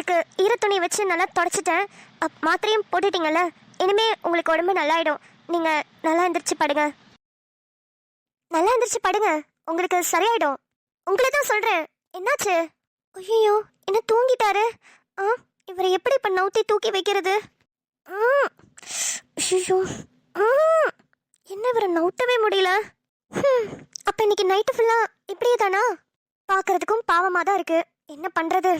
உங்களுக்கு ஈரத்துணி வச்சு நல்லா தொடச்சிட்டேன். மாத்திரையும் போட்டுட்டீங்கல்ல, இனிமே உங்களுக்கு உடம்பு நல்லாயிடும். நீங்க நல்லா எந்திரிச்சு படுங்க. நல்லா எந்திரிச்சு படுங்க, உங்களுக்கு சரியாயிடும். உங்களை தான் சொல்றேன். என்னாச்சு? ஐயோ, என்ன தூங்கிட்டாரு? இவரை எப்படி இப்ப நவுத்தி தூக்கி வைக்கிறது? ஐயோ, என்ன இவரை நவுத்தவே முடியல. அப்ப இன்னைக்கு நைட்டு ஃபுல்லா இப்படியே தானா? பாக்குறதுக்கும் பாவமா தான் இருக்கு. என்ன பண்றது?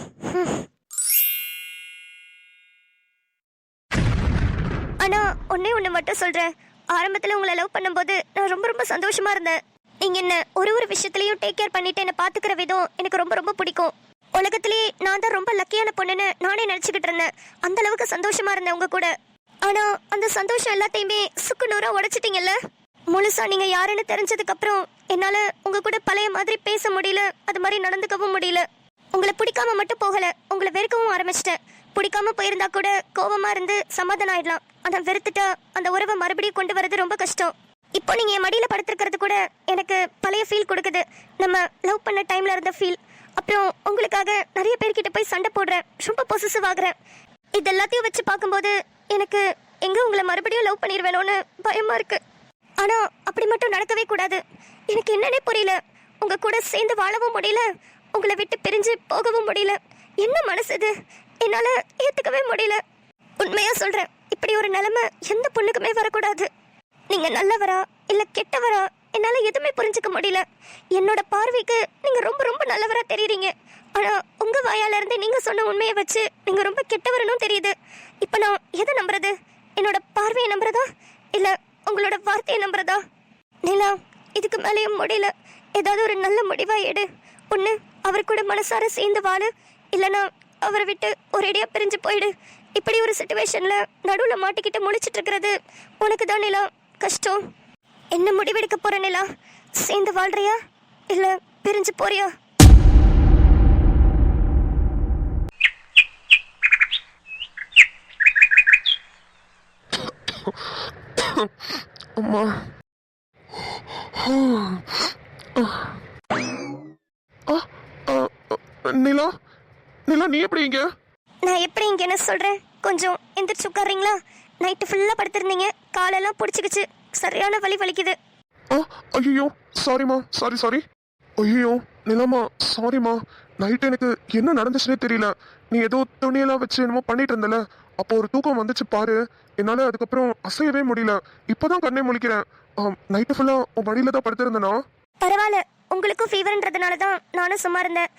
ஆனா ஒண்ணு மட்டும் சொல்றேன். ஆரம்பத்துல உங்களை லவ் பண்ணும்போது நான் ரொம்ப ரொம்ப சந்தோஷமா இருந்தேன். நீங்க என்ன ஒரு விஷயத்திலையும் டேக் கேர் பண்ணிட்டு என்ன பாத்துக்கிற விதம் எனக்கு ரொம்ப ரொம்ப பிடிக்கும். உலகத்திலேயே நான் தான் ரொம்ப லக்கியான பொண்ணுன்னு நானே நினைச்சுக்கிட்டு இருந்தேன். அந்த அளவுக்கு சந்தோஷமா இருந்தேன் உங்க கூட. ஆனா அந்த சந்தோஷம் எல்லாத்தையுமே சுக்கு நூறா உடைச்சிட்டீங்கல்ல. முழுசா நீங்க யாருன்னு தெரிஞ்சதுக்கு அப்புறம் என்னால உங்க கூட பழைய மாதிரி பேச முடியல, அது மாதிரி நடந்துக்கவும் முடியல. உங்களை பிடிக்காம மட்டும் போகல, உங்களை வெறுக்கவும் ஆரம்பிச்சிட்டேன். பிடிக்காம போயிருந்தா கூட கோபமா இருந்து சமாதானம் ஆயிடலாம். ஆனா வெறுத்துட்டா அந்த உறவை மறுபடியும் கொண்டு வரது ரொம்ப கஷ்டம். இப்போ நீங்க என் மடியில படுத்திருக்கிறது கூட எனக்கு பழைய ஃபீல் கொடுக்குது. நம்ம லவ் பண்ண டைம்ல இருந்த ஃபீல். அப்புறம் உங்களுக்காக நிறைய பேர்கிட்ட போய் சண்டை போடுறேன், ரொம்ப பொசசிவ் ஆகுறேன். இது எல்லாத்தையும் வச்சு பார்க்கும்போது எனக்கு எங்க உங்களை மறுபடியும் லவ் பண்ணிடுவேணும்னு பயமா இருக்கு. ஆனா அப்படி மட்டும் நடக்கவே கூடாது. எனக்கு என்னன்னே புரியல. உங்க கூட சேர்ந்து வாழவும் முடியல, உங்களை விட்டு பிரிஞ்சு போகவும் முடியல. என்ன மனசு இது? என்னால ஏத்துக்கவே முடியல. உண்மையா சொல்றேன், இப்படி ஒரு நிலைமை எந்த பொண்ணுக்குமே வரக்கூடாது. நீங்க நல்லவரா இல்ல கெட்டவரா என்னால எதுவுமே புரிஞ்சுக்க முடியல. என்னோட பார்வைக்கு நீங்க ரொம்ப ரொம்ப நல்லவரா தெரியுறீங்க. ஆனா உங்க வாயால இருந்து நீங்க சொன்ன உண்மையை வச்சு நீங்க ரொம்ப கெட்டவரனும் தெரியுது. இப்ப நான் எதை நம்புறது? என்னோட பார்வையை நம்புறதா இல்ல உங்களோட வார்த்தையை நம்புறதா? நிலா, இதுக்கு மேலேயும் முடியல. ஏதாவது ஒரு நல்ல முடிவா எடு. ஒண்ணு அவர் கூட மனசார சேர்ந்து வாழு, இல்லைன்னா அவரை விட்டு ஒரேடியா பிரிஞ்சு போயிடு. இப்படி ஒரு சிச்சுவேஷன்ல நடுவுல மாட்டிக்கிட்டு முழிச்சிட்டு இருக்கிறது உனக்கு தான் நிலா கஷ்டம். என்ன முடிவெடுக்க போற நிலா? சேர்ந்து வாழ்றியா இல்ல பிரிஞ்சு போறியா? அம்மா, நிலா நிலா, நீ எப்படி இங்க? நான் எப்படி இங்க என்ன சொல்றேன், கொஞ்சம் எந்திரிச்சு உட்கார்றீங்களா? நைட்டு ஃபுல்லா படுத்திருந்தீங்க, காலெல்லாம் பிடிச்சிக்கிச்சு, சரியான வலி வலிக்குது. ஐயோ, சாரிம்மா, சாரி. ஐயோ நிலாமா, சாரிம்மா. நைட் எனக்கு என்ன நடந்துச்சுன்னே தெரியல. நீ ஏதோ துணியெல்லாம் வச்சு என்னமோ பண்ணிட்டு இருந்தல, அப்போ ஒரு தூக்கம் வந்துச்சு பாரு. என்னால அதுக்கப்புறம் அசையவே முடியல. இப்பதான் கண்ணே முழிக்கிறேன். நைட்டு ஃபுல்லா உன் வழியில தான் படுத்திருந்தேனா? பரவாயில்ல, உங்களுக்கும் ஃபீவர்ன்றதுனால தான் நானும் சும்மா இருந்தேன்.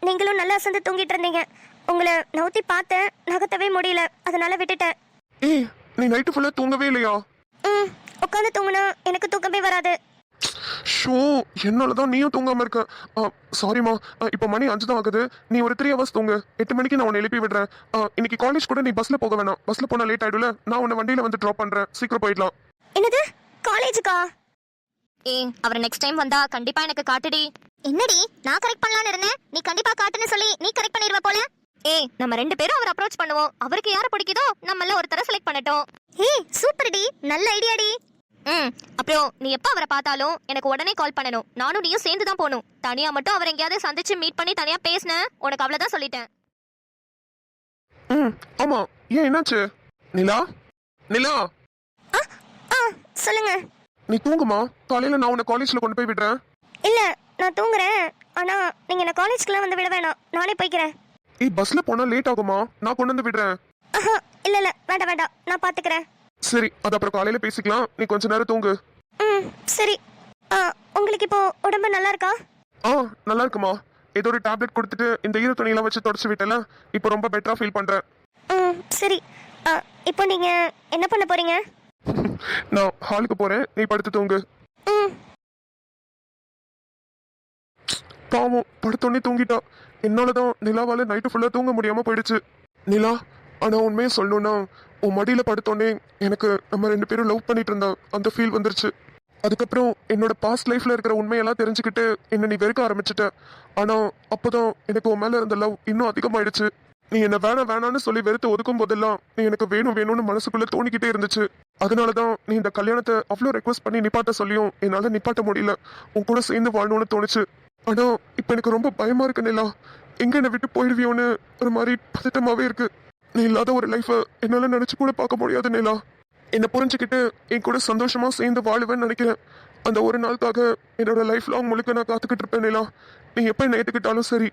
நீங்களும் நல்லா அசந்து தூங்கிட்டு இருந்தீங்க. உங்களை நவுத்தி பார்த்தேன், நகர்த்தவே முடியல, அதனால விட்டுட்டேன். ஏய், நீ நைட்டு ஃபுல்லா தூங்கவே இல்லையா? உட்காந்து தூங்குனா எனக்கு தூக்கமே வராது. ஷோ, என்னாலதான் நீயும் தூங்காம இருக்க. சாரிம்மா, இப்போ மணி 5 தான் ஆகுது. நீ ஒரு 3 hours தூங்கு. 8 மணிக்கு நான் உன்னை எழுப்பி விடுறேன். இன்னைக்கு காலேஜ் கூட நீ பஸ்ல போக வேணாம். பஸ்ல போனா லேட் ஆயிடும்ல. நான் உன்னை வண்டியில வந்து ட்ராப் பண்றேன். சீக்கிரம் போயிடலாம். என்னது, காலேஜுக்கா? அவர் நெக்ஸ்ட் டைம் வந்தா கண்டிப்பா எனக்கு காட்டுடி. என்னடி, நான் கரெக்ட் பண்ணலாம்னு இருந்தேன், நீ கண்டிப்பா காட்டுன்னு சொல்லி நீ கரெக்ட் பண்ணிடுவ போல. நம்ம 2 பேரும் அவர் அப்ரோச் பண்ணுவோம். அவருக்கு யாரை பிடிக்குதோ நம்மள ஒருத்தரை செலக்ட் பண்ணட்டும். சூப்பர் டி, நல்ல ஐடியாடி. அப்புறம் நீ எப்ப அவரை பார்த்தாலும் எனக்கு உடனே கால் பண்ணணும். நானும் நீயும் சேர்ந்து தான் போகணும். தனியா மட்டும் அவர் எங்கேயாவது சந்திச்சு மீட் பண்ணி தனியா பேசின உனக்கு அவ்வளவுதான் சொல்லிட்டேன். ஆமா, ஏன் என்னாச்சு? நிலா நிலா, சொல்லுங்க. நீ தூங்குமா, காலையில நான் உன்னை காலேஜ்ல கொண்டு போய் விடுறேன். இல்ல, நான் தூங்குறேன். ஆனா நீங்க என்ன காலேஜ்க்குலாம் வந்து விட வேணாம், நானே போய்க்கிறேன். பஸ்ல போனா லேட் ஆகுமா? நான் கொண்டு வந்து விடுறேன். இல்ல வேண்டாம், நான் பாத்துக்கிறேன். சரி, அது அப்புறம் காலையில பேசிக்கலாம். நீ கொஞ்ச நேரம் தூங்கு. சரி. உங்களுக்கு இப்போ உடம்பு நல்லா இருக்கா? நல்லா இருக்குமா. ஏதோ ஒரு டேப்லெட் கொடுத்துட்டு இந்த ஈர துணியெல்லாம் வச்சு தொடச்சு விட்டல, இப்போ ரொம்ப பெட்டரா ஃபீல் பண்றேன். சரி. இப்போ நீங்க என்ன பண்ண போறீங்க? நான் ஹாலுக்கு போறேன், நீ படுத்து தூங்கு. பாவம், படுத்தோடனே தூங்கிட்டா. என்னாலதான் நிலாவால நைட்டு ஃபுல்லா தூங்க முடியாம போயிடுச்சு. நிலா, ஆனா உண்மையை சொல்லணும்னா உன் மடியில படுத்தோடனே எனக்கு நம்ம 2 பேரும் லவ் பண்ணிட்டு இருந்த அந்த ஃபீல் வந்துருச்சு. அதுக்கப்புறம் என்னோட பாஸ்ட் லைஃப்ல இருக்கிற உண்மையெல்லாம் தெரிஞ்சுக்கிட்டு என்ன நீ வெறுக்க ஆரம்பிச்சிட்ட. ஆனா அப்போதான் எனக்கு உன் மேல இருந்த லவ் இன்னும் அதிகமாயிடுச்சு. நீ என்ன வேணான்னு சொல்லி வெறுத்து ஒதுக்கும் போதெல்லாம் நீ எனக்கு வேணும்னு மனசுக்குள்ள தோணிக்கிட்டே இருந்துச்சு. அதனாலதான் நீ இந்த கல்யாணத்தை அவ்வளோ ரெக்வஸ்ட் பண்ணி நிப்பாட்ட சொல்லியும் என்னால நிப்பாட்ட முடியல. உன் கூட சேர்ந்து வாழணும்னு தோணுச்சு. ஆனா இப்ப எனக்கு ரொம்ப பயமா இருக்கு நிலா. எங்க என்னை விட்டு போயிடுவியோன்னு ஒரு மாதிரி பதட்டமாவே இருக்கு. நீ இல்லாத ஒரு லைஃபை என்னால நினைச்சு கூட பார்க்க முடியாது நிலா. என்னை புரிஞ்சுக்கிட்டு என் கூட சந்தோஷமா சேர்ந்து வாழுவேன்னு நினைக்கிறேன். அந்த ஒரு நாளுக்காக என்னோட லைஃப் லாங் முழுக்க நான் காத்துக்கிட்டு இருப்பேன் நிலா. நீ எப்ப என்னை ஏத்துக்கிட்டாலும் சரி.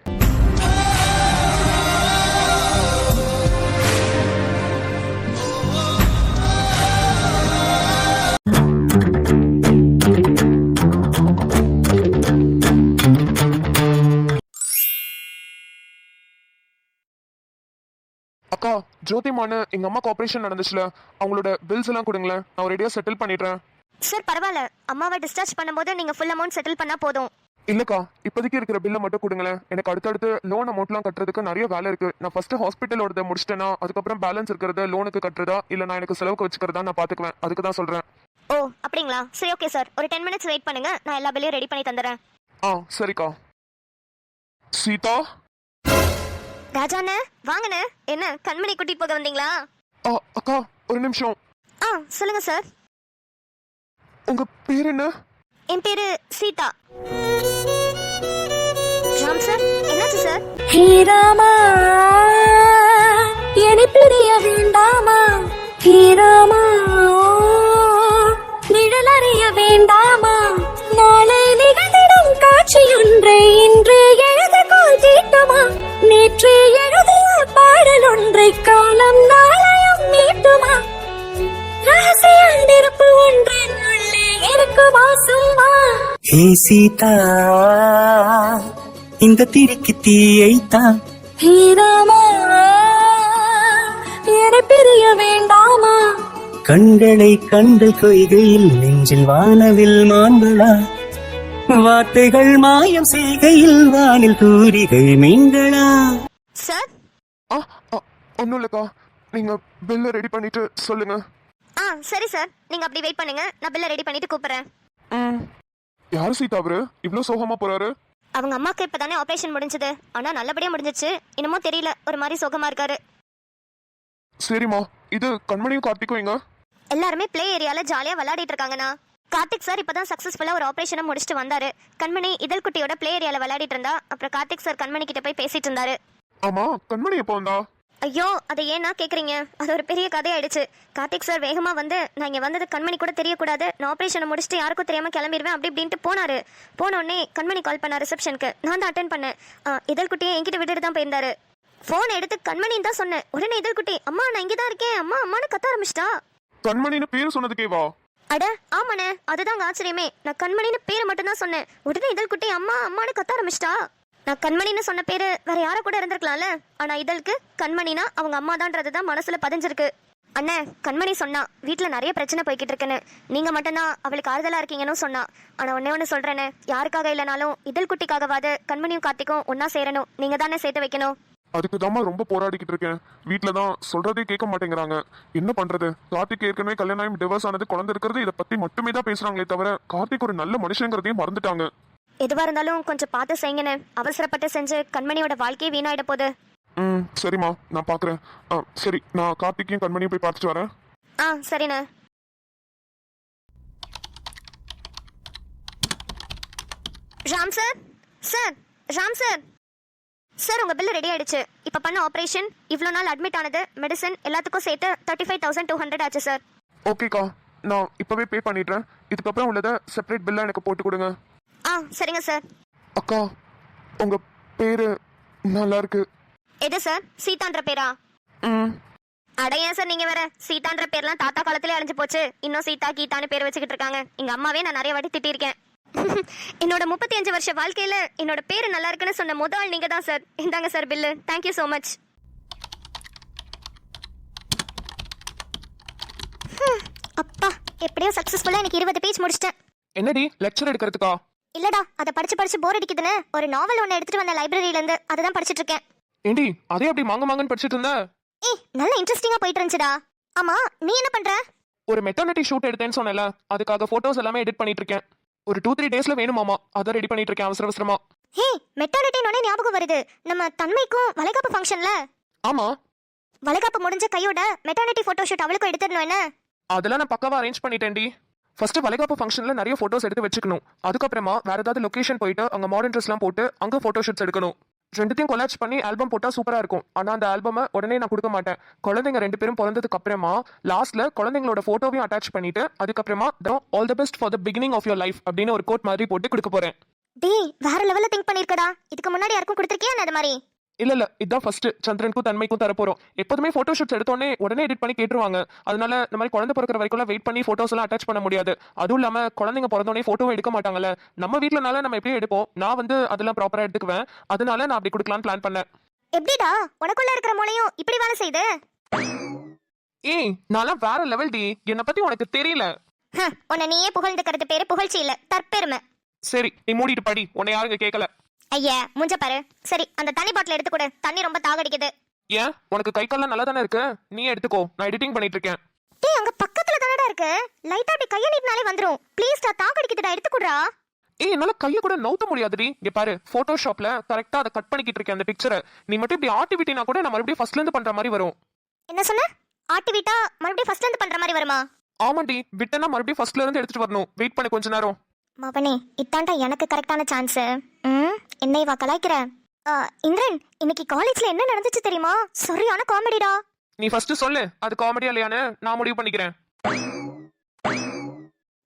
அக்கா, ஜோதிமான எங்க அம்மாக்கு ஆபரேஷன் நடந்துச்சுல, அவங்களோட பில்ஸ் எல்லாம் கொடுங்களேன், நான் ஒரேடியா செட்டில் பண்ணிடுறேன். சார் பரவாயில்ல, அம்மாவை டிஸ்சார்ஜ் பண்ணும்போது நீங்க ஃபுல் அமௌண்ட் செட்டில் பண்ணா போதும். இல்லக்கா, இப்போதைக்கு இருக்கிற பில்லை மட்டும் கொடுங்களேன். எனக்கு அடுத்தடுத்து லோன் அமௌண்ட்லாம் கட்டுறதுக்கு நிறைய வேலை இருக்கு. நான் ஃபர்ஸ்ட் ஹாஸ்பிட்டலோட முடிச்சிட்டேன்னா அதுக்கப்புறம் பேலன்ஸ் இருக்கிறத லோனுக்கு கட்டுறதா இல்ல நான் எனக்கு செலவுக்கு வச்சுக்கிறதா நான் பாத்துக்குவேன். அதுக்கு தான் சொல்றேன். ஓ அப்படிங்களா, சரி ஓகே சார், ஒரு 10 மினிட்ஸ் வெயிட் பண்ணுங்க, நான் எல்லா பில்லையும் ரெடி பண்ணி தந்துடுறேன். சரிக்கா. சீதா. ராஜாண்ணே வாங்கண்ணே. என்ன கண்மணி கூட்டிட்டு போக வந்தீங்களா? அக்கா ஒரு நிமிஷம். சொல்லுங்க சார். உங்க பேர் என்ன? என் பேரு சீதா. ராம் சார், என்னாச்சு சார்? ஹீராமா என்னை பிரிய வேண்டாமா, ஹீராமா நிழல் அறிய வேண்டாமா, நாளை நிகழ்ந்திடும் காட்சியொன்றை இன்று எழுத கோல் தீட்டுமா, நேற்று எழுதிய பாடல் ஒன்றை காலம் நாளையும் மீட்டுமா, ரகசிய நெருப்பு ஒன்றின் உள்ளே இருக்குமா சும்மா. ஹே சீதா, இந்த திரிக்கு தீயைத்தான். ஹீராமா என்னை பிரிய வேண்டாமா, கண்களை கண்டு கொய்கையில் நெஞ்சில் வானவில் மான்களா, வார்த்தைகள் மாயம் செய்கையில் வானில் தூரிகை மீன்களா. சார் ஒன்னும் இல்லக்கா, நீங்க பில்லை ரெடி பண்ணிட்டு சொல்லுங்க. சரி சார், நீங்க அப்படி வெயிட் பண்ணுங்க, நான் பில்லை ரெடி பண்ணிட்டு கூப்பிடுறேன். யாரு சீதா அவரு இவ்வளவு சோகமா போறாரு? அவங்க அம்மாக்கு இப்பதானே ஆபரேஷன் முடிஞ்சது, ஆனா நல்லபடியா முடிஞ்சிச்சு. இன்னமோ தெரியல, ஒரு மாதிரி சோகமா இருக்காரு. சரிம்மா, இது கண்மணியும் கார்த்திக்கும் எங்க? எல்லாருமே பிளே ஏரியால ஜாலியா விளையாடிட்டு இருக்காங்கண்ணா. கார்த்திக் சார் இப்பதான் சக்சஸ்ஃபுல்லா ஒரு ஆபரேஷனை முடிச்சுட்டு வந்தாரு. கண்மணி இதழ் குட்டியோட பிளே ஏரியால விளையாடிட்டு இருந்தா. அப்புறம் கார்த்திக் சார் கண்மணி கிட்ட போய் பேசிட்டு இருந்தாரு. ஆமா, கண்மணி எப்போ வந்தா? ஐயோ, அதை ஏன்னா கேக்குறீங்க? அது ஒரு பெரிய கதையாயிடுச்சு. கார்த்திக் சார் வேகமா வந்து நான் இங்க வந்தது கண்மணி கூட தெரியக்கூடாது, நான் ஆபரேஷனை முடிச்சுட்டு யாருக்கும் தெரியாம கிளம்பிடுவேன் அப்படி இப்படின்ட்டு போனாரு. போன உடனே கண்மணி கால் பண்ண ரிசப்ஷனுக்கு, நான் தான் அட்டன் பண்ணேன். இதழ் குட்டியை என்கிட்ட விட்டுட்டு தான் போயிருந்தாரு. போன் எடுத்து கண்மணின்னு தான் சொன்னேன். உடனே இதழ் குட்டி அம்மா நான் இங்கதான் இருக்கேன் அம்மா அம்மான்னு கத்த ஆரம்பிச்சிட்டா. கண்மணின்னு பேர் சொன்னதுக்கேவா? அட ஆமாண்ணே, அதுதாங்க ஆச்சரியமே. நான் கண்மணின்னு பேரை மட்டும் தான் சொன்னேன். உடனே இதழ் குட்டி அம்மா அம்மான்னு கத்த ஆரம்பிச்சிட்டா. நான் கண்மணின்னு சொன்ன பேரு வேற யார கூட இருந்திருக்கலாம்ல, ஆனா இதழுக்கு கண்மணினா அவங்க அம்மா தான்றதுதான் மனசுல பதிஞ்சிருக்கு. அண்ணே, கண்மணி சொன்னா வீட்டுல நிறைய பிரச்சனை போய்கிட்டு இருக்குன்னு, நீங்க மட்டும்தான் அவளுக்கு ஆறுதலா இருக்கீங்கன்னு சொன்னா. ஆனா ஒன்னே சொல்றேன்னு, யாருக்காக இல்லைனாலும் இதழ் குட்டிக்காகவாது கண்மணியும் கார்த்திக்கும் ஒன்னா சேரணும். நீங்க தானே சேர்த்து வைக்கணும். அதுக்கு தாம்மா ரொம்ப போராடிக்கிட்டு இருக்கேன். வீட்டுல தான் சொல்றதே கேட்க மாட்டேங்கிறாங்க. என்ன பண்றது? கார்த்திக் ஏற்கனவே கல்யாணம் டிவோர்ஸ் ஆனது, குழந்தை இருக்கிறது, இதை பத்தி மட்டுமே தான் பேசுறாங்களே தவிர கார்த்திக் ஒரு நல்ல மனுஷங்கிறதையும் மறந்துட்டாங்க. எதுவா இருந்தாலும் கொஞ்சம் பார்த்து செய்யுங்கன்னு. அவசரப்பட்டு செஞ்சு கண்மணியோட வாழ்க்கையே வீணாயிட போகுது. சரிம்மா, நான் பாக்குறேன். சரி, நான் கார்த்திக்கையும் கண்மணியும் போய் பார்த்துட்டு வரேன். சரிண்ணே. Ram sir, sir Ram sir, sir உங்க பில் ரெடி ஆயிடுச்சு. இப்ப பண்ண ஆபரேஷன், இவ்வளவு நாள் அட்மிட் ஆனது, மெடிசன் எல்லாத்துக்கும் சேர்த்து 35,200 ஆச்சு சார். ஓகேக்கா, நான் இப்பவே பே பண்ணிடுறேன். இதுக்கப்புறம் உள்ளதை செப்பரேட் பில்லா எனக்கு போட்டு கொடுங்க. சரிங்க சார். அக்கா, உங்க பேரு நல்லா இருக்கு. எது சார்? சீதான்ற பேரா? அடையா சார், நீங்க வேற. சீதான்ற பேர்லாம் தாத்தா காலத்திலே அழிஞ்சு போச்சு. இன்னும் சீதா கீதான்னு பேர் வச்சுக்கிட்டு இருக்காங்க. எங்க அம்மாவே நான் நிறைய வாட்டி திட்டிருக்கேன். என்னோட 35 வருஷ வாழ்க்கையில என்னோட பேரு நல்லா இருக்குன்னு சொன்ன முதல் நீங்க தான் சார். இந்தாங்க sir bill. Thank you so much. அப்பா, எப்படியோ சக்சஸ்ஃபுல்லா எனக்கு 20 பேஜ் முடிச்சிட்டேன். என்னடி லெக்சர் எடுக்கிறதுக்கா? இல்லடா, அதை படிச்சு போர் அடிக்குதுன்னு ஒரு நாவல் ஒன்னு எடுத்துட்டு வந்த லைப்ரரியில இருந்து, அதுதான் படிச்சிட்டு இருக்கேன். ஏண்டி அதே அப்படி மாங்கன்னு படிச்சிட்டு இருந்த? நல்ல இன்ட்ரெஸ்டிங்கா போயிட்டு இருந்துச்சுடா. ஆமா, நீ என்ன பண்ற? ஒரு மெட்டர்னிட்டி ஷூட் எடுத்தேன்னு சொன்னல, அதுக்காக போட்டோஸ் எல்லாமே எடிட் பண்ணிட்டு இருக்கேன். ஒரு 2-3 டேஸ்ல வேணுமாமா, அத ரெடி பண்ணிட்டு இருக்கேன் அவசரமா. மெட்டர்னிட்டினோட ஞாபகம் வருது. நம்ம தன்மைக்கும் வளைகாப்பு ஃபங்க்ஷன்ல. ஆமா, வளைகாப்பு முடிஞ்ச கையோட மெட்டர்னிட்டி போட்டோ ஷூட் அவளுக்கும் எடுத்துடணும். என்ன அதெல்லாம் நான் பக்காவா அரேஞ்ச் பண்ணிட்டேன்டி. ஃபர்ஸ்ட் வளைகாப்பு ஃபங்க்ஷன்ல நிறைய போட்டோஸ் எடுத்து வச்சுக்கணும். அதுக்கப்புறமா வேற ஏதாவது லொகேஷன் போயிட்டு அங்க மாடர்ன் ட்ரெஸ்லாம் போட்டு அங்க போட்டோ ஷூட்ஸ் எடுக்கணும். ரெண்டுத்தையும் கொலாச் பண்ணி ஆல்பம் போட்டா சூப்பரா இருக்கும். ஆனா அந்த ஆல்பமை உடனே நான் கொடுக்க மாட்டேன். குழந்தைங்க 2 பேரும் பிறந்ததுக்கு அப்புறமா லாஸ்ட்ல குழந்தைங்களோட போட்டோவையும் அட்டாச் பண்ணிட்டு அதுக்கப்புறமா all the best for the beginning of your life அப்படின்னு ஒரு கோட் மாதிரி போட்டு கொடுக்க போறேன். டேய் வேற லெவல்ல திங்க் பண்ணிருக்கடா. இதுக்கு முன்னாடி யாருக்கும் கொடுத்திருக்கியா அது மாதிரி? இல்ல இதான் ஃபர்ஸ்ட் சந்திரனுக்கும் தன்மைக்கும் தர போறோம். எப்போதுமே போட்டோ ஷூட்ஸ் எடுத்தோடனே உடனே எடிட் பண்ணி கேட்டுருவாங்க. அதனால இந்த மாதிரி குழந்தை பிறக்கிற வரைக்கும் வெயிட் பண்ணி போட்டோஸ் எல்லாம் அட்டாச் பண்ண முடியாது. அதுவும் இல்லாம குழந்தைங்க பிறந்தோடனே போட்டோவும் எடுக்க மாட்டாங்கல்ல. நம்ம வீட்லனால நம்ம எப்படியும் எடுப்போம். நான் வந்து அதெல்லாம் ப்ராப்பரா எடுத்துக்குவேன். அதனால நான் அப்படி கொடுக்கலாம்னு பிளான் பண்ணேன். எப்படிடா உனக்குள்ள இருக்கிற மூளையும் இப்படி வேலை செய்யுது? ஏய் நான்லாம் வேற லெவல் டி. என்னை பத்தி உனக்கு தெரியல. உன்னை நீயே புகழ்ந்துக்கிறது பேரு புகழ்ச்சி இல்ல, தற்பெருமை. சரி நீ மூடிட்டு படி. உன்னை யாருங்க கேட்கல. ஐயா மூஞ்ச பாரு. சரி அந்த தண்ணி பாட்டில் எடுத்து கொடு. தண்ணி ரொம்ப தாகடிக்குது. ஏன் உனக்கு கை கால்லாம் நல்லா தானே இருக்கு? நீ எடுத்துக்கோ, நான் எடிட்டிங் பண்ணிட்டு இருக்கேன். டேய் அங்க பக்கத்துல தானடா இருக்கு. லைட்டா அப்படி கைய நீட்டினாலே வந்துரும். ப்ளீஸ் டா, தாகடிக்குதுடா, எடுத்து குடுறா. ஏய் என்னால கைய கூட நவுத்த முடியாதுடி. இங்க பாரு போட்டோஷாப்ல கரெக்டா அதை கட் பண்ணிக்கிட்டு இருக்கேன் அந்த பிக்சரை. நீ மட்டும் இப்படி ஆக்டிவிட்டினா கூட நான் மறுபடியும் ஃபர்ஸ்ட்ல இருந்து பண்ற மாதிரி வரும். என்ன சொன்ன? ஆக்டிவிட்டா மறுபடியும் ஃபர்ஸ்ட்ல இருந்து பண்ற மாதிரி வருமா? ஆமாண்டி, விட்டனா மறுபடியும் ஃபர்ஸ்ட்ல இருந்து எடுத்துட்டு வரணும். வெயிட் பண்ணு கொஞ்ச நேரம். மவனே இதாண்டா எனக்கு கரெக்டான சான்ஸ். என்னை வா கலாய்க்கிற? இந்திரன் இன்னைக்கு காலேஜ்ல என்ன நடந்துச்சு தெரியுமா? சரியான காமெடிடா. நீ ஃபர்ஸ்ட் சொல்லு, அது காமெடியா இல்லையான்னு நான் முடிவு பண்ணிக்கிறேன்.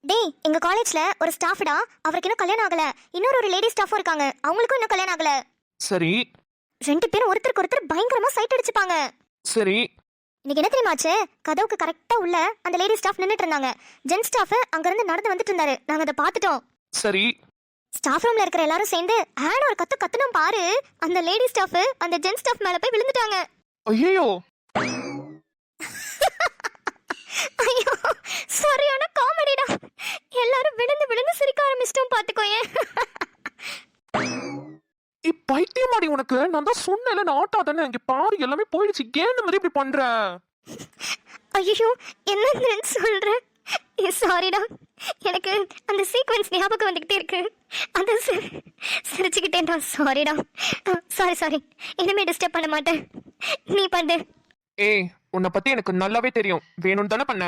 டேய் எங்க காலேஜ்ல ஒரு ஸ்டாஃப்டா, அவருக்கு இன்னும் கல்யாணம் ஆகல. இன்னொரு லேடி ஸ்டாஃபும் இருக்காங்க, அவங்களுக்கும் இன்னும் கல்யாணம் ஆகல. சரி 2 பேரும் ஒருத்தருக்கு ஒருத்தர் பயங்கரமா சைட் அடிச்சுப்பாங்க. சரி இன்னைக்கு என்ன தெரியுமாச்சு? கதவுக்கு கரெக்டா உள்ள அந்த லேடி ஸ்டாஃப் நின்னுட்டு இருந்தாங்க. ஜென் ஸ்டாஃப் அங்க இருந்து நடந்து வந்துட்டு இருந்தாரு. நாங்க அதை பார்த்துட்டோம். சரி ஸ்டாஃப் ரூம்ல இருக்கிற எல்லாரும் சேர்ந்து ஆன் ஒரு கத்துனோம் பாரு. அந்த லேடி ஸ்டாஃப் அந்த ஜென் ஸ்டாஃப் மேல போய் விழுந்துட்டாங்க. ஐயோ ஐயோ சரியான காமெடிடா. எல்லாரும் விழுந்து விழுந்து சிரிக்க ஆரம்பிச்சிட்டோம் பாத்துக்கோயே. பைத்தியமாடி உனக்கு. நான் தான் சொன்னேன்ல நான் ஆட்டாதானே. இங்க பாரு எல்லாமே போயிடுச்சு. ஏன் இந்த மாதிரி இப்படி பண்ற? ஐயோ என்னன்னு சொல்ற? சாரிடா, எனக்கு அந்த சீக்வென்ஸ் ஞாபகம் வந்துகிட்டே இருக்கு. அந்த சிரிச்சுக்கிட்டேன்டா. சாரிடா. சாரி இனிமே டிஸ்டர்ப் பண்ண மாட்டேன். நீ பண்ணு. ஏய் உன்னை பத்தி எனக்கு நல்லாவே தெரியும். வேணும்னு தானே பண்ண.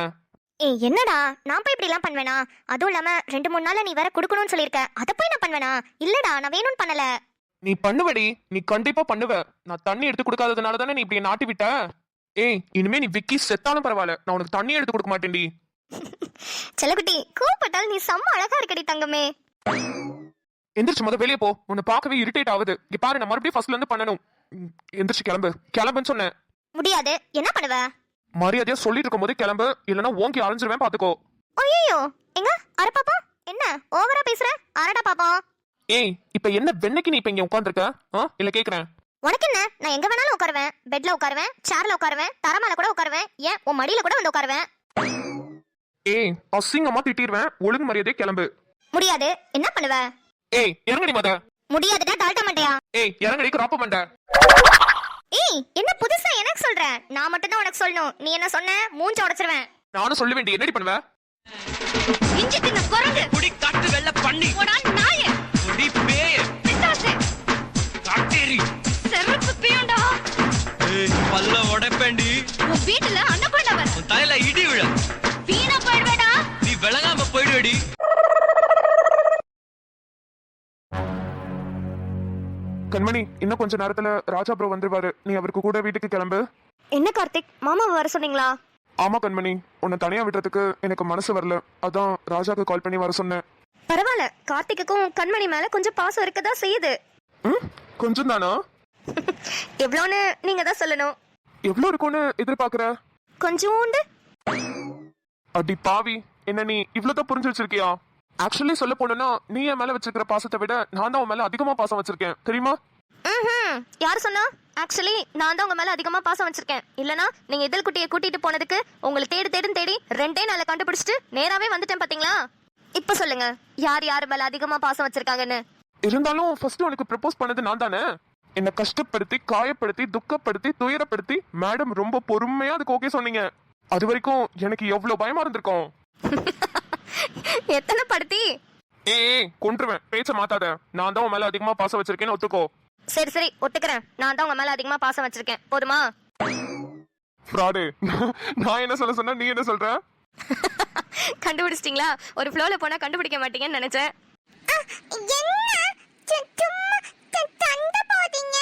ஏய் என்னடா, நான் போய் இப்படி எல்லாம் பண்ணுவேனா? அதுவும் இல்லாம 2-3 நாள்ல நீ வேற குடுக்கணும்னு சொல்லியிருக்க. அதை போய் நான் பண்ணுவேனா? இல்லடா, நான் வேணும்னு பண்ணல. நீ பண்ணுவடி, நீ கண்டிப்பா பண்ணுவ. நான் தண்ணி எடுத்து கொடுக்காததுனால தானே நீ இப்படி நாட்டி விட்ட. ஏய் இனிமே நீ விக்கி செத்தாலும் பரவாயில்ல, நான் உனக்கு தண்ணி எடுத்து கொடுக்க மாட்டேன்டி. செல்லக்குட்டி கூப்பிட்டால் நீ செம்ம அழகா இருக்கடி தங்கமே. எந்திரிச்சு முத வெளியே போ. உன்னை பார்க்கவே இரிட்டேட் ஆகுது. இங்க பாரு நான் மறுபடியும் ஃபர்ஸ்ட்ல இருந்து பண்ணணும். எந்திரிச்சு கிளம்புன்னு சொன்னேன். முடியாது. என்ன பண்ணுவ? மரியாதையா சொல்லிட்டு இருக்கும் போது கிளம்பு, இல்லைன்னா ஓங்கி அரைஞ்சிருவேன் பாத்துக்கோ. ஐயோ எங்க அரை பாப்பா? என்ன ஓவரா பேசுற? அரடா பாப்பா. ஏய் இப்ப என்ன வெண்ணைக்கு நீ இப்ப இங்க உட்கார்ந்திருக்க? இல்ல கேக்குறேன். உனக்கு என்ன? நான் எங்க வேணாலும் உட்காருவேன். பெட்ல உட்காருவேன், சேர்ல உட்காருவேன், தரமால கூட உட்காருவேன், ஏன் உன் மடியில கூட வந்து உட்காருவேன். ஏய் அசிங்கமா திட்டிடுவேன். ஒழுங்கு மரியாதையா கிளம்பு. முடியாது. என்ன பண்ணுவ? ஏய் இறங்கடி மத. முடியாதுடா, டால்ட்ட மாட்டியா? ஏய் இறங்கடி கிராப்ப மண்ட. ஏய் என்ன புதுசா எனக்கு சொல்ற? நான் மட்டும் தான் உனக்கு சொல்லணும். நீ என்ன சொன்ன? மூஞ்ச உடைச்சிருவேன். நானும் சொல்ல வேண்டிய என்னடி பண்ணுவ? இஞ்சி தின்ன குரங்கு, குடி காட்டு வெள்ள பண்ணி, போடா நாயே, குடி பேய, பிசாசு, காட்டேரி, செருப்பு பியோண்டா. ஏய் பல்ல உடைப்பேண்டி. உன் வீட்டுல அன்னபூர்ணா வர. உன் தலையில இடி விழ. வீணா போயிடுவேடா. நீ விளங்காம போயிடுவேடி. கண்மணி இன்னும் கொஞ்ச நேரத்துல ராஜா ப்ரோ வந்துருவாரு. நீ அவருக்கு கூட வீட்டுக்கு கிளம்பு. என்ன கார்த்திக், மாமா வர சொன்னீங்களா? ஆமா கண்மணி, உன்னை தனியா விடுறதுக்கு எனக்கு மனசு வரல. அதான் ராஜாக்கு கால் பண்ணி வர சொன்னேன். பரவாயில்ல, கார்த்திக்குக்கும் கண்மணி மேல கொஞ்சம் பாசம் இருக்கதா செய்யுது. கொஞ்சம் தானா? எவ்வளோன்னு நீங்க தான் சொல்லணும். எவ்வளவு இருக்கும்னு எதிர்பார்க்கற? கொஞ்சோண்டு. அடி பாவி, என்ன நீ இவ்வளவுதான் புரிஞ்சு வச்சிருக்கியா? ஆக்சுவலி சொல்ல போனா நீ என் மேல வச்சிருக்கிற பாசத்தை விட நான் தான் உன் மேல அதிகமா பாசம் வச்சிருக்கேன் தெரியுமா? யாரு சொன்னா? ஆக்சுவலி நான் தான் உங்க மேல அதிகமா பாசம் வச்சிருக்கேன். இல்லனா நீங்க இதழ் குட்டியை கூட்டிட்டு போனதுக்கு உங்களை தேடுன்னு தேடி 2 நாள்ல கண்டுபிடிச்சிட்டு நேராவே வந்துட்டேன் பாத்தீங்களா? இப்ப சொல்லுங்க, யார் மேல அதிகமா பாசம் வச்சிருக்காங்கன்னு. இருந்தாலும் ஃபர்ஸ்ட் உனக்கு ப்ரப்போஸ் பண்ணது நான் தானே. என்ன கஷ்டப்படுத்தி காயப்படுத்தி துக்கப்படுத்தி துயரப்படுத்தி மேடம் ரொம்ப பொறுமையா அதுக்கு ஓகே சொன்னீங்க. அது வரைக்கும் எனக்கு எவ்வளவு பயமா இருந்திருக்கும். எத்தனை படுத்தி? ஏய் கொன்றுவேன், பேச்ச மாத்தாத. நான் தான் உன் மேல அதிகமா பாசம் வச்சிருக்கேன்னு ஒத்துக்கோ. சரி ஒத்துக்கிறேன். நான் தான் உங்க மேல அதிகமா பாசம் வச்சிருக்கேன். போதுமா? ஃப்ராடு. நான் என்ன சொல்ல சொன்னா நீ என்ன சொல்ற? கண்டுபிடிச்சிட்டீங்களா? ஒரு ஃப்ளோல போனா கண்டுபிடிக்க மாட்டீங்கன்னு நினைச்சேன். என்ன சும்மா சண்டை போடுறீங்க?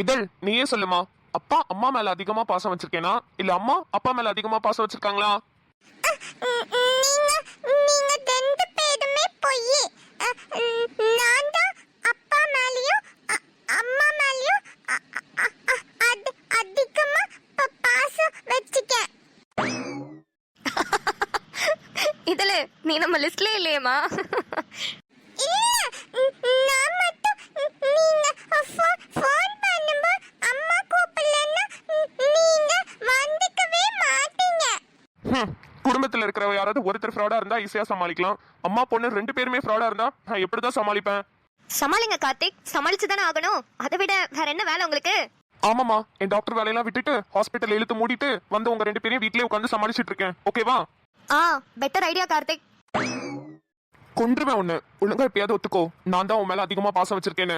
இதழ் நீயே சொல்லுமா, அப்பா அம்மா மேல அதிகமா பாசம் வச்சிருக்கேனா இல்ல அம்மா அப்பா மேல அதிகமா பாசம் வச்சிருக்காங்களா? நீங்க ரெண்டு பேருமே போய் நான் தான் அப்பா மேலயும் அம்மா மேலயும் அதிகமா பாசம் வச்சுக்கேன். இதுல நீ நம்ம லிஸ்ட்லயே இல்லையேம்மா. நான் மட்டும் நீங்க ஃபோன் பண்ணும்போது அம்மா கூப்பிடலன்னா நீங்க வந்துக்கவே மாட்டீங்க. குடும்பத்துல இருக்கிறவ யாராவது ஒருத்தர் ஃப்ராடா இருந்தா ஈஸியா சமாளிக்கலாம். அம்மா பொண்ணு ரெண்டு பேருமே ஃப்ராடா இருந்தா நான் எப்படிதான் சமாளிப்பேன்? சமாளிங்க கார்த்திக், சமாளிச்சு தானே ஆகணும். அதை விட வேற என்ன வேலை உங்களுக்கு? ஆமாமா, என் டாக்டர் வேலையெல்லாம் விட்டுட்டு ஹாஸ்பிட்டல் இழுத்து மூடிட்டு வந்து உங்க ரெண்டு பேரையும் வீட்லயே உட்காந்து சமாளிச்சிட்டு இருக்கேன். ஓகேவா? Better idea Karthik. கொன்றுவேன் உன்னை. ஒழுங்கா எப்பயாவது ஒத்துக்கோ, நான் தான் உன் மேல அதிகமா பாசம் வச்சிருக்கேன்னு.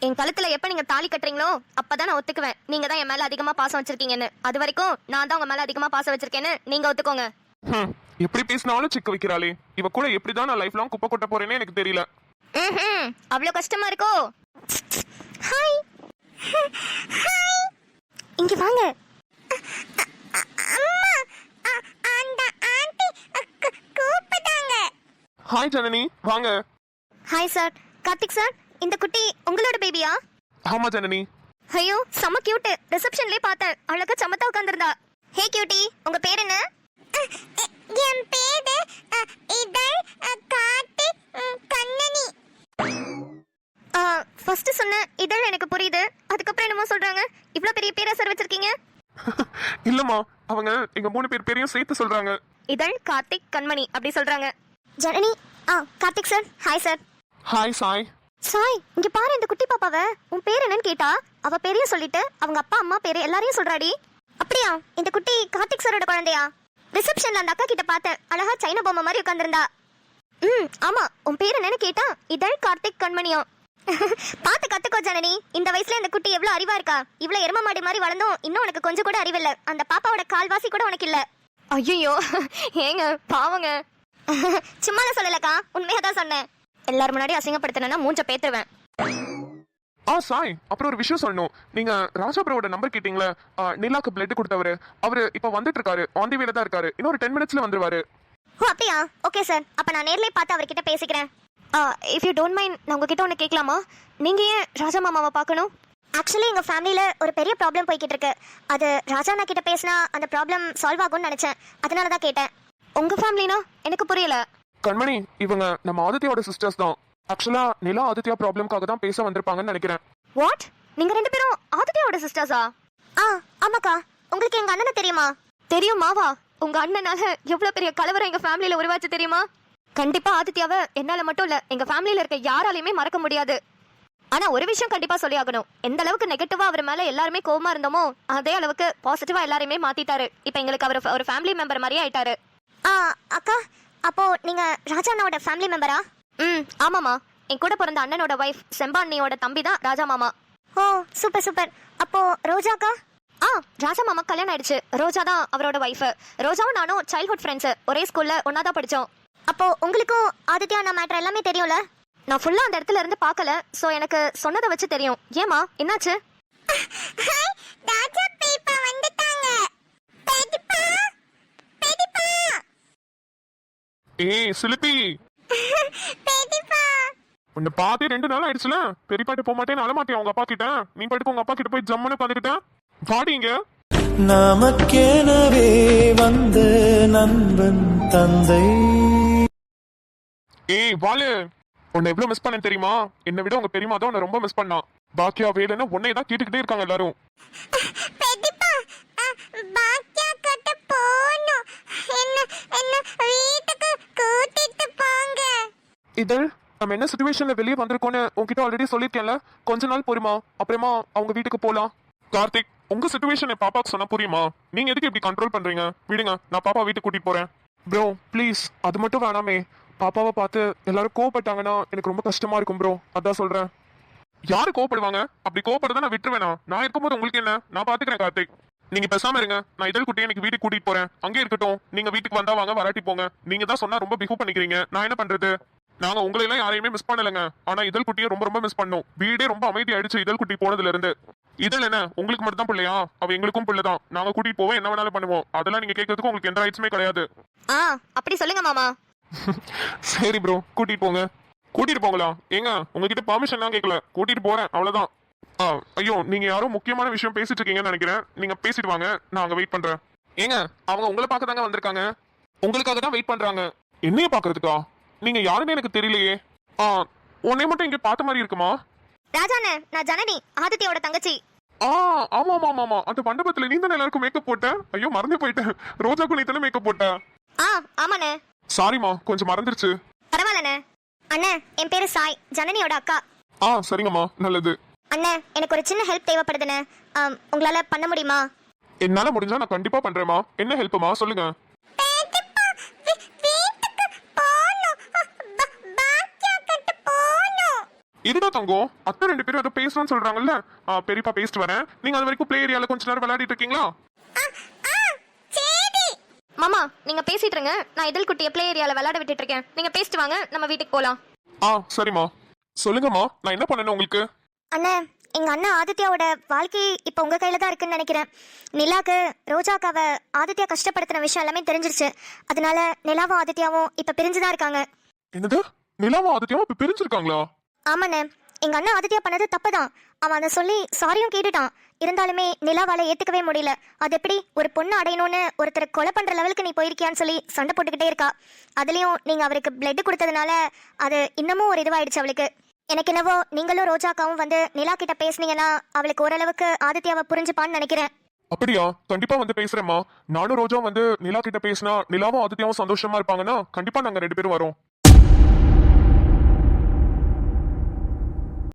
என் கழுத்துல எப்ப நீங்க தாலி கட்டுறீங்களோ அப்பதான் நான் ஒத்துக்குவேன் நீங்க தான் என் மேல அதிகமா பாசம் வச்சிருக்கீங்கன்னு. அது வரைக்கும் நான் தான் உங்க மேல அதிகமா பாசம் வச்சிருக்கேன்னு நீங்க ஒத்துக்கோங்க. எப்படி பேசினாலும் சிக்க வைக்கிறாளே, இவ கூட எப்படிதான் நான் லைஃப் லாங் குப்பை கொட்ட போறேன்னு எனக்கு தெரியல. அவ்வளவு கஷ்டமா இருக்கோ? ஹாய் இங்க வாங்க. அம்மா அந்த ஆண்டி கூப்பிட்டாங்க. ஹாய் ஜனனி, வாங்க. Hi sir. கார்த்திக் சார், இந்த குட்டி உங்களோட பேபியா? ஆமா ஜனனி. ஐயோ செம்ம கியூட். ரிசப்ஷன்லயே பார்த்தேன், அழகா சமத்தா உட்கார்ந்திருந்தா. ஹே கியூட்டி, உங்க பேர் என்ன? என் பேரு இதழ் கார்த்தி கண்ணனி. ஃபர்ஸ்ட் சொன்ன இதழ் எனக்கு புரியுது, அதுக்கப்புறம் என்னமோ சொல்றாங்க. இவ்ளோ பெரிய பேரா சார் வச்சிருக்கீங்க? இல்லம்மா, அவங்க எங்க மூணு பேர் பேரையும் சேர்த்து சொல்றாங்க. இதழ் கார்த்திக் கண்மணி அப்படி சொல்றாங்க. Janani. Karthik sir. Hi sir. Hi Sai. Sai, இங்க பாரு இந்த குட்டி பாப்பாவ. உன் பேர் என்னன்னு கேட்டா அவ பேரையும் சொல்லிட்டு அவங்க அப்பா அம்மா பேரு எல்லாரையும் சொல்றாடி. அப்படியா? இந்த குட்டி கார்த்திக் சாரோட குழந்தையா? ரிசப்ஷன்ல அந்த அக்கா கிட்ட பார்த்தேன், அழகா சைனா பொம்மை மாதிரி உட்கார்ந்திருந்தா. ஆமா, உன் பேர் என்னன்னு கேட்டா இதழ் கார்த்திக் கண்மணியா. பாத்து கத்துக்கோ ஜனனி. இந்த வயசுல இந்த குட்டி எவ்வளவு அறிவா இருக்கா. இவ்வளவு எரும மாடி மாதிரி வளர்ந்தும் இன்னும் உனக்கு கொஞ்சம் கூட அறிவில்ல. அந்த பாப்பாவோட கால்வாசி கூட உனக்கு இல்ல. ஐயோ ஏங்க பாவங்க. சும்மால சொல்லலக்கா, உண்மையாதான் சொன்னேன். எல்லாரும் முன்னாடி அசிங்கப்படுத்தினா மூஞ்ச பேத்துருவேன். சாய், அப்புறம் ஒரு விஷயம் சொல்லணும். நீங்க ராஜாபுரோட நம்பர் கேட்டீங்களா? நிலாக்கு பிளட் கொடுத்தவரு அவரு இப்ப வந்துட்டு இருக்காரு. ஆன் தி வேல தான் இருக்காரு. இன்னொரு 10 மினிட்ஸ்ல வந்துருவாரு. ஓ அப்படியா? ஓகே சார், அப்ப நான் நேர்லயே பார்த்து அவர்கிட்ட பேசிக்கிறேன். இஃப் யூ டோன்ட் மைண்ட், நான் உங்ககிட்ட ஒன்று கேட்கலாமா? நீங்க ஏன் ராஜா மாமாவை பார்க்கணும்? ஆக்சுவலி எங்க ஃபேமிலியில ஒரு பெரிய ப்ராப்ளம் போய்கிட்டு இருக்கு. அது ராஜா அண்ணா கிட்ட பேசினா அந்த ப்ராப்ளம் சால்வ் ஆகும்னு நினைச்சேன். அதனால தான் கேட்டேன். உங்க ஃபேமிலினா எனக்கு புரியல. கண்மணி, இவங்க நம்ம ஆதித்யாவோட சிஸ்டர்ஸ் தான். ஆக்சுவலா நிலா ஆதித்யா ப்ராப்ளம்காக தான் பேச வந்திருப்பாங்கன்னு நினைக்கிறேன். வாட்? நீங்க ரெண்டு பேரும் ஆதித்யாவோட சிஸ்டர்ஸா? ஆமாக்கா. உங்களுக்கு எங்க அண்ணனை தெரியுமா? தெரியுமாவா? உங்க அண்ணனால எவ்வளவு பெரிய கலவரம் எங்க ஃபேமிலியில உருவாச்சு தெரியுமா? கண்டிப்பா ஆதித்யாவை என்னால மட்டும் இல்ல, எங்க ஃபேமிலியில இருக்க யாராலையுமே மறக்க முடியாது. ஆனா ஒரு விஷயம் கண்டிப்பா சொல்லி ஆகணும். எந்த அளவுக்கு நெகட்டிவா அவர் மேல எல்லாருமே கோவமா இருந்தோமோ அதே அளவுக்கு பாசிட்டிவா எல்லாரையுமே மாத்திட்டாரு. இப்ப எங்களுக்கு அவர் ஒரு ஃபேமிலி மெம்பர் மாதிரியே ஆயிட்டாரு. அக்கா, அப்போ நீங்க ராஜா அண்ணாவோட ஃபேமிலி மெம்பரா? ஆமாமா, என் கூட பிறந்த அண்ணனோட வைஃப் செம்பா அண்ணியோட தம்பி தான் ராஜா மாமா. ஓ சூப்பர் சூப்பர். அப்போ ரோஜாக்கா? ராஜா மாமா கல்யாணம் ஆயிடுச்சு. ரோஜா தான் அவரோட வைஃப். ரோஜாவும் நானும் சைல்ட்ஹுட் ஃப்ரெண்ட்ஸ். ஒரே ஸ்கூல்ல ஒன்னாதான் படிச்சோம். அப்போ உங்களுக்கும் ஆதித்யா அண்ணா மேட்டர் எல்லாமே தெரியும்ல? நான் ஃபுல்லா அந்த இடத்துல இருந்து பார்க்கல, சோ எனக்கு சொன்னதை வச்சு தெரியும். ஏமா என்னாச்சு? ராஜா பேப்பா வந்துட்டாங்க. பெரியப்பா பெரியப்பா. ஏய் சிலிப்பி, பெரியப்பா உன்னை பார்த்தே 2 நாள் ஆயிடுச்சுல. பெரியப்பாட்டு போக மாட்டேன்னு அழமாட்டியா உங்க அப்பா கிட்ட? நீ பாட்டுக்கு உங்க அப்பா கிட்ட போய் ஜம்முன்னு உட்காந்துக்கிட்ட. பாடிங்க. நமக்கெனவே வந்த நண்பன் தந்தை. ஏய் வாலு, உன்னை எவ்வளவு மிஸ் பண்ண தெரியுமா? என்னை விட உங்க பெரியமா தான் உன்னை ரொம்ப மிஸ் பண்ணா. பாக்கியா வேலைன்னா உன்னை தான் கேட்டுக்கிட்டே இருக்காங்க எல்லாரும். பெரியப்பா பாக்கியா கிட்ட போணும். என்ன வீட்டுக்கு கூட்டிட்டு போங்க. இதழ், நம்ம என்ன சிச்சுவேஷன்ல வெளியே வந்திருக்கோன்னு உங்ககிட்ட ஆல்ரெடி சொல்லிருக்கேன்ல. கொஞ்ச நாள் பொறுமா, அப்புறமா அவங்க வீட்டுக்கு போலாம். கார்த்திக், உங்க சிச்சுவேஷன் பாப்பாக்கு சொன்னா புரியுமா? நீங்க எதுக்கு இப்படி கண்ட்ரோல் பண்றீங்க? விடுங்க, நான் பாப்பா வீட்டுக்கு கூட்டிட்டு போறேன். ப்ரோ ப்ளீஸ், அது மட்டும் வேணாமே. பாப்பாவை பார்த்து எல்லாரும் கோவப்பட்டாங்கன்னா எனக்கு ரொம்ப கஷ்டமா இருக்கும் ப்ரோ. அதான் சொல்றேன். யாரு கோவப்படுவாங்க? அப்படி கோவப்படுறத நான் விட்டுருவேனா? நான் இருக்கும்போது உங்களுக்கு என்ன? நான் பாத்துக்கிறேன் கார்த்திக். நீங்க பேசாம இருங்க. நான் இதழ் குட்டியை எனக்கு வீட்டுக்கு கூட்டிட்டு போறேன். அங்கே இருக்கட்டும். நீங்க வீட்டுக்கு வந்தா வாங்க, வராட்டி போங்க. நீங்க தான் சொன்னா ரொம்ப பிஹேவ் பண்ணிக்கிறீங்க. நான் என்ன பண்றது? நாங்க உங்களை எல்லாம் யாரையுமே மிஸ் பண்ணலங்க. ஆனா இதழ் குட்டியை ரொம்ப ரொம்ப மிஸ் பண்ணோம். வீடே ரொம்ப அமைதி ஆயிடுச்சு இதழ் குட்டி போனதுல இருந்து. இதில் என்ன உங்களுக்கு மட்டும் தான் பிள்ளையா? அவ எங்களுக்கும் பிள்ளை தான். நாங்க கூட்டிட்டு போவோம், என்ன வேணாலும் பண்ணுவோம். அதெல்லாம் நீங்க கேட்கறதுக்கு உங்களுக்கு எந்த ரைட்ஸுமே கிடையாது. ஆ அப்படி சொல்லுங்க மாமா. சரி ப்ரோ, கூட்டிட்டு போங்க. கூட்டிட்டு போங்களா? ஏங்க உங்ககிட்ட பர்மிஷன்லாம் கேட்கல, கூட்டிட்டு போறேன் அவ்வளவுதான். ஐயோ, நீங்க யாரும் முக்கியமான விஷயம் பேசிட்டு இருக்கீங்கன்னு நினைக்கிறேன். நீங்க பேசிட்டு வாங்க, நான் அங்க வெயிட் பண்றேன். ஏங்க அவங்க உங்களை பார்க்க தாங்க வந்திருக்காங்க, உங்களுக்காக தான் வெயிட் பண்றாங்க. என்னைய பாக்குறதுக்கா? நீங்க யாருன்னு எனக்கு தெரியலையே. உன்னை மட்டும் இங்க பார்த்த மாதிரி இருக்குமா? ராஜாண்ணே, நான் ஜனனி, ஆதித்யாவோட தங்கச்சி. ஆமா ஆமா ஆமா ஆமா, அந்த மண்டபத்துல நீ தானே எல்லாருக்கும் மேக்கப் போட்ட. ஐயோ மறந்தே போயிட்டேன், ரோஜாக்கும் நீ தானே மேக்கப் போட்ட. ஆ ஆமாண்ணே. சாரிம்மா, கொஞ்சம் மறந்துருச்சு. பரவாயில்லண்ணே. அண்ணே, என் பேரு சாய், ஜனனியோட அக்கா. சரிங்கம்மா, நல்லது. அண்ணே, எனக்கு ஒரு சின்ன ஹெல்ப் தேவைப்படுதுண்ணே. உங்களால பண்ண முடியுமா? என்னால முடிஞ்சா நான் கண்டிப்பா பண்றேம்மா. என்ன ஹெல்ப்மா சொல்லுங்க. இதுதான் தங்கம், அத்தை 2 பேரும் அதை பேசணும்னு சொல்றாங்கல்ல. பெரியப்பா பேசிட்டு வரேன், நீங்க அது வரைக்கும் பிளே ஏரியால கொஞ்ச நேரம் விளையாடிட்டு இருக்கீங்களா? மாமா, நீங்க பேசிட்டு இருங்க, நான் இதழ் குட்டிய பிளே ஏரியால விளையாட விட்டுட்டு இருக்கேன். நீங்க பேசிட்டு வாங்க, நம்ம வீட்டுக்கு போலாம். சரிம்மா. சொல்லுங்கம்மா, நான் என்ன பண்ணணும் உங்களுக்கு? அண்ணே, எங்க அண்ணன் ஆதித்யாவோட வாழ்க்கை இப்ப உங்க கையில தான் இருக்குன்னு நினைக்கிறேன். நிலாக்கு ரோஜாக்காவை ஆதித்யா கஷ்டப்படுத்தின விஷயம் எல்லாமே தெரிஞ்சிருச்சு. அதனால நிலாவும் ஆதித்யாவும் இப்ப பிரிஞ்சுதான் இருக்காங்க. என்னது? நிலாவும் ஆதித்யாவும் இப்ப பிரிஞ்சிருக்காங்களா? ஆமாண்ணே, எங்க அண்ணன் ஆதித்யா பண்ணது தப்புதான். அவன் அதை சொல்லி சாரியும் கேட்டுட்டான். இருந்தாலுமே நிலாவால ஏத்துக்கவே முடியல. அது எப்படி ஒரு பொண்ணு அடையணும்னு ஒருத்தர் கொலை பண்ற லெவலுக்கு நீ போயிருக்கியான்னு சொல்லி சண்டை போட்டுக்கிட்டே இருக்கா. அதுலயும் நீங்க அவருக்கு பிளட் கொடுத்ததுனால அது இன்னமும் ஒரு இதுவாயிடுச்சு அவளுக்கு. எனக்கு என்னவோ நீங்களும் ரோஜாக்காவும் வந்து நிலா கிட்ட பேசுனீங்கன்னா அவளுக்கு ஓரளவுக்கு ஆதித்யாவை புரிஞ்சுப்பான்னு நினைக்கிறேன். அப்படியா? கண்டிப்பா வந்து பேசுறேம்மா. நானும் ரோஜா வந்து நிலா கிட்ட பேசினா நிலாவும் ஆதித்யாவும் சந்தோஷமா இருப்பாங்கன்னா கண்டிப்பா நாங்க 2 பேரும் வரோம்.